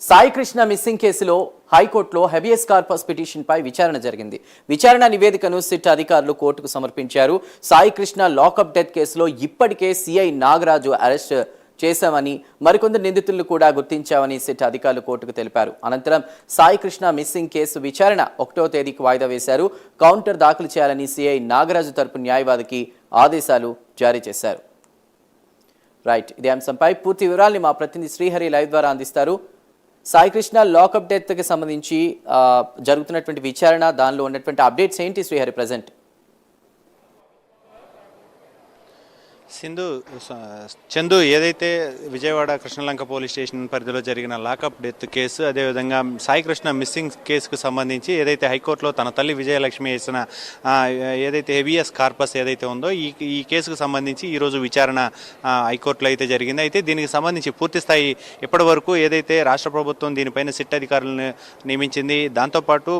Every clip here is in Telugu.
సాయి కృష్ణ మిస్సింగ్ కేసులో హైకోర్టులో హెబియస్ కార్పస్ పిటిషన్పై విచారణ జరిగింది. విచారణ నివేదికను సిట్ అధికారులు కోర్టుకు సమర్పించారు. సాయి కృష్ణ లాకప్ డెత్ కేసులో ఇప్పటికే సిఐ నాగరాజు అరెస్ట్ చేశామని, మరికొందరు నిందితులను కూడా గుర్తించామని సిట్ అధికారులు కోర్టుకు తెలిపారు. అనంతరం సాయి కృష్ణ మిస్సింగ్ కేసు విచారణ 1వ తేదీకి వాయిదా వేశారు. కౌంటర్ దాఖలు చేయాలని సిఐ నాగరాజు తరపు న్యాయవాదికి ఆదేశాలు జారీ చేశారు. రైట్, ఇదే అంశంపై పూర్తి వివరాల్ని మా ప్రతినిధి శ్రీహరి లైవ్ ద్వారా అందిస్తారు. సాయి కృష్ణ లాకప్ డెత్ కి సంబంధించి జరుగుతున్నటువంటి విచారణ, దానిలో ఉన్నటువంటి అప్డేట్స్ ఏంటి శ్రీహరి ప్రజెంట్? చందు, ఏదైతే విజయవాడ కృష్ణలంక పోలీస్ స్టేషన్ పరిధిలో జరిగిన లాకప్ డెత్ కేసు, అదేవిధంగా సాయి కృష్ణ మిస్సింగ్ కేసుకు సంబంధించి ఏదైతే హైకోర్టులో తన తల్లి విజయలక్ష్మి వేసిన ఏదైతే హెబియస్ కార్పస్ ఏదైతే ఉందో ఈ కేసుకు సంబంధించి ఈరోజు విచారణ హైకోర్టులో అయితే జరిగింది. అయితే దీనికి సంబంధించి పూర్తిస్థాయి ఇప్పటి వరకు ఏదైతే రాష్ట్ర ప్రభుత్వం దీనిపైన సిట్ అధికారులను నియమించింది, దాంతోపాటు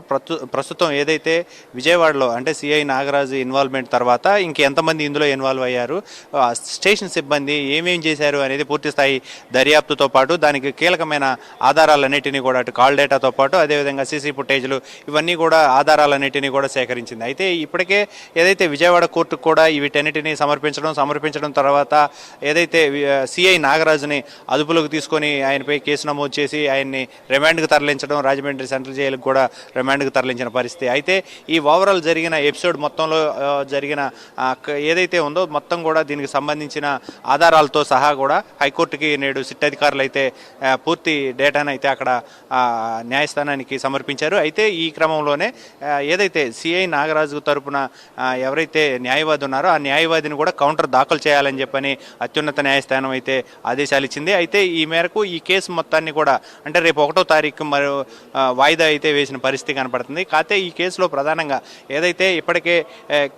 ప్రస్తుతం ఏదైతే విజయవాడలో అంటే సిఐ నాగరాజు ఇన్వాల్వ్మెంట్ తర్వాత ఇంకెంతమంది ఇందులో ఇన్వాల్వ్ అయ్యారు, స్టేషన్ సిబ్బంది ఏమేం చేశారు అనేది పూర్తి స్థాయి దర్యాప్తుతో పాటు దానికి కీలకమైన ఆధారాలన్నింటినీ కూడా అటు కాల్ డేటాతో పాటు అదేవిధంగా సీసీ ఫుటేజ్లు ఇవన్నీ కూడా ఆధారాలన్నింటినీ కూడా సేకరించింది. అయితే ఇప్పటికే ఏదైతే విజయవాడ కోర్టుకు కూడా వీటన్నిటినీ సమర్పించడం తర్వాత ఏదైతే సిఐ నాగరాజుని అదుపులోకి తీసుకొని ఆయనపై కేసు నమోదు చేసి ఆయన్ని రిమాండ్కి తరలించడం, రాజమండ్రి సెంట్రల్ జైలుకు కూడా రిమాండ్కి తరలించిన పరిస్థితి. అయితే ఈ ఓవరాల్ జరిగిన ఎపిసోడ్ మొత్తంలో జరిగిన ఏదైతే ఉందో మొత్తం కూడా దీనికి సంబంధించిన ఆధారాలతో సహా కూడా హైకోర్టుకి నేడు సిట్ అధికారులు అయితే పూర్తి డేటాను అయితే అక్కడ న్యాయస్థానానికి సమర్పించారు. అయితే ఈ క్రమంలోనే ఏదైతే సిఐ నాగరాజు తరపున ఎవరైతే న్యాయవాది ఉన్నారో ఆ న్యాయవాదిని కూడా కౌంటర్ దాఖలు చేయాలని చెప్పని అత్యున్నత న్యాయస్థానం అయితే ఆదేశాలు ఇచ్చింది. అయితే ఈ మేరకు ఈ కేసు మొత్తాన్ని కూడా అంటే రేపు 1వ తారీఖు మరో వాయిదా అయితే వేసిన పరిస్థితి కనపడుతుంది. కాకపోతే ఈ కేసులో ప్రధానంగా ఏదైతే ఇప్పటికే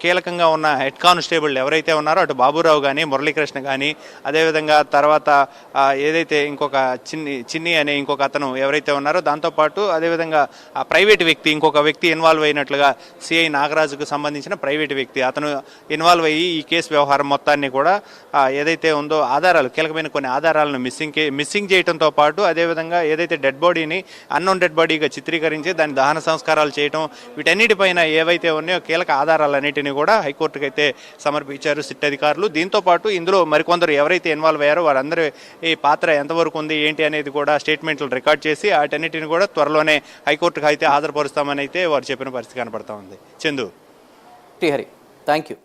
కీలకంగా ఉన్న హెడ్ కానిస్టేబుల్ ఎవరైతే ఉన్నారో అటు బాబురావు కానీ, మురళీకృష్ణ కానీ, అదేవిధంగా తర్వాత ఏదైతే ఇంకొక చిన్ని అనే ఇంకొక అతను ఎవరైతే ఉన్నారో దాంతోపాటు అదేవిధంగా ఆ ప్రైవేట్ వ్యక్తి ఇంకొక వ్యక్తి ఇన్వాల్వ్ అయినట్లుగా సిఐ నాగరాజుకు సంబంధించిన ప్రైవేట్ వ్యక్తి అతను ఇన్వాల్వ్ అయ్యి ఈ కేసు వ్యవహారం మొత్తాన్ని కూడా ఏదైతే ఉందో ఆధారాలు కీలకమైన కొన్ని ఆధారాలను మిస్సింగ్ చేయడంతో పాటు అదేవిధంగా ఏదైతే డెడ్ బాడీని అన్నోన్ డెడ్ బాడీగా చిత్రీకరించి దాని దహన సంస్కారాలు చేయడం, వీటన్నిటిపైన ఏవైతే ఉన్నాయో కీలక ఆధారాలన్నింటినీ కూడా హైకోర్టుకు అయితే సమర్పించారు సిట్ అధికారులు. దీంతో పాటు ఇందులో మరికొందరు ఎవరైతే ఇన్వాల్వ్ అయ్యారో వారందరూ ఈ పాత్ర ఎంతవరకు ఉంది ఏంటి అనేది కూడా స్టేట్మెంట్లు రికార్డ్ చేసి వాటన్నిటిని కూడా త్వరలోనే హైకోర్టుకు అయితే హాజరుపరుస్తామని అయితే వారు చెప్పిన పరిస్థితి కనపడతా ఉంది. Chandu, thank you.